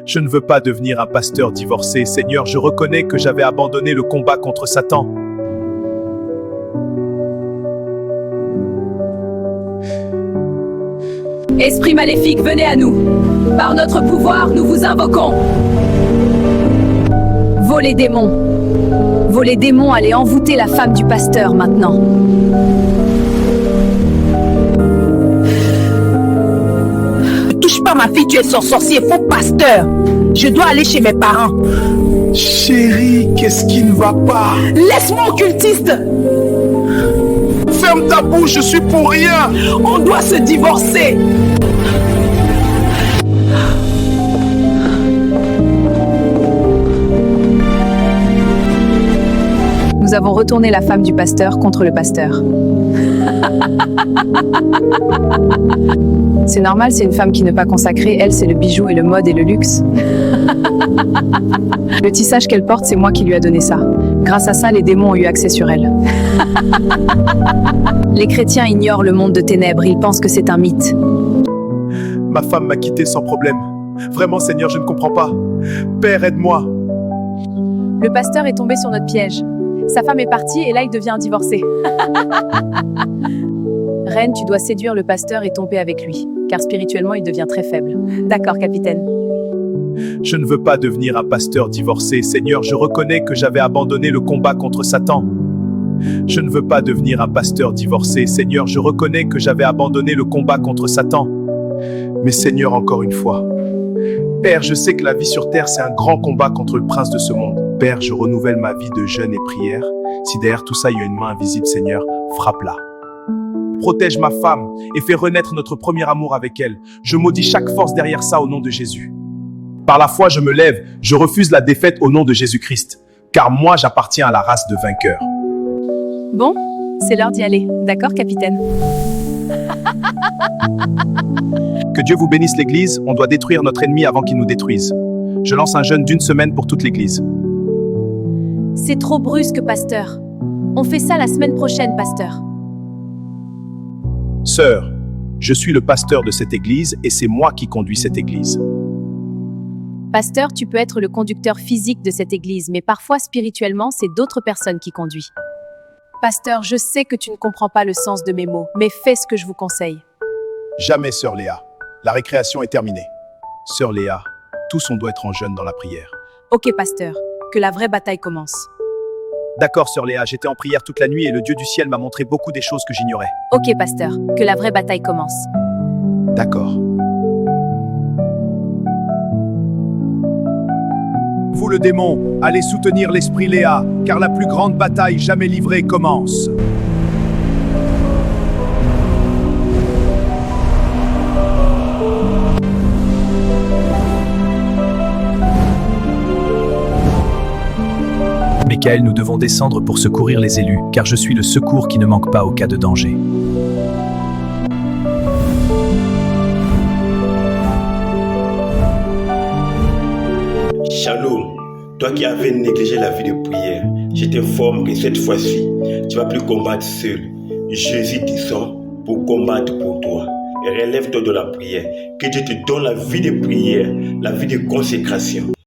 Je ne veux pas devenir un pasteur divorcé. Seigneur, je reconnais que j'avais abandonné le combat contre Satan. Esprit maléfique, venez à nous. Par notre pouvoir, nous vous invoquons. Vous les démons. Vous les démons, allez envoûter la femme du pasteur maintenant. Ne touche pas ma fille, tu es son sorcier, faux pasteur. Je dois aller chez mes parents. Chérie, qu'est-ce qui ne va pas? Laisse-moi, occultiste. Ferme ta bouche, je suis pour rien. On doit se divorcer. Nous avons retourné la femme du pasteur contre le pasteur. C'est normal, c'est une femme qui n'est pas consacrée. Elle, c'est le bijou et le mode et le luxe. Le tissage qu'elle porte, c'est moi qui lui a donné ça. Grâce à ça, les démons ont eu accès sur elle. Les chrétiens ignorent le monde de ténèbres, ils pensent que c'est un mythe. Ma femme m'a quitté sans problème. Vraiment, Seigneur, je ne comprends pas. Père, aide-moi. Le pasteur est tombé sur notre piège. Sa femme est partie et là, il devient un divorcé. Reine, tu dois séduire le pasteur et tomber avec lui, car spirituellement, il devient très faible. D'accord, capitaine. Je ne veux pas devenir un pasteur divorcé. Seigneur, je reconnais que j'avais abandonné le combat contre Satan. Je ne veux pas devenir un pasteur divorcé. Seigneur, je reconnais que j'avais abandonné le combat contre Satan. Mais Seigneur, encore une fois, Père, je sais que la vie sur terre, c'est un grand combat contre le prince de ce monde. Père, je renouvelle ma vie de jeûne et prière. Si derrière tout ça, il y a une main invisible, Seigneur, frappe-la. Protège ma femme et fais renaître notre premier amour avec elle. Je maudis chaque force derrière ça au nom de Jésus. Par la foi, je me lève, je refuse la défaite au nom de Jésus-Christ, car moi, j'appartiens à la race de vainqueurs. Bon, c'est l'heure d'y aller. D'accord, capitaine? Que Dieu vous bénisse l'Église, on doit détruire notre ennemi avant qu'il nous détruise. Je lance un jeûne d'1 semaine pour toute l'Église. C'est trop brusque, pasteur. On fait ça la semaine prochaine, pasteur. Sœur, je suis le pasteur de cette Église et c'est moi qui conduis cette Église. Pasteur, tu peux être le conducteur physique de cette église, mais parfois spirituellement, c'est d'autres personnes qui conduisent. Pasteur, je sais que tu ne comprends pas le sens de mes mots, mais fais ce que je vous conseille. Jamais, sœur Léa. La récréation est terminée. Sœur Léa, tous on doit être en jeûne dans la prière. Ok, pasteur, que la vraie bataille commence. D'accord, sœur Léa, j'étais en prière toute la nuit et le Dieu du ciel m'a montré beaucoup des choses que j'ignorais. Ok, pasteur, que la vraie bataille commence. D'accord. Vous le démon, allez soutenir l'esprit Léa, car la plus grande bataille jamais livrée commence. Michael, nous devons descendre pour secourir les élus, car je suis le secours qui ne manque pas au cas de danger. Shalom, toi qui avais négligé la vie de prière, je t'informe que cette fois-ci, tu ne vas plus combattre seul. Jésus descend pour combattre pour toi. Et relève-toi de la prière. Que Dieu te donne la vie de prière, la vie de consécration.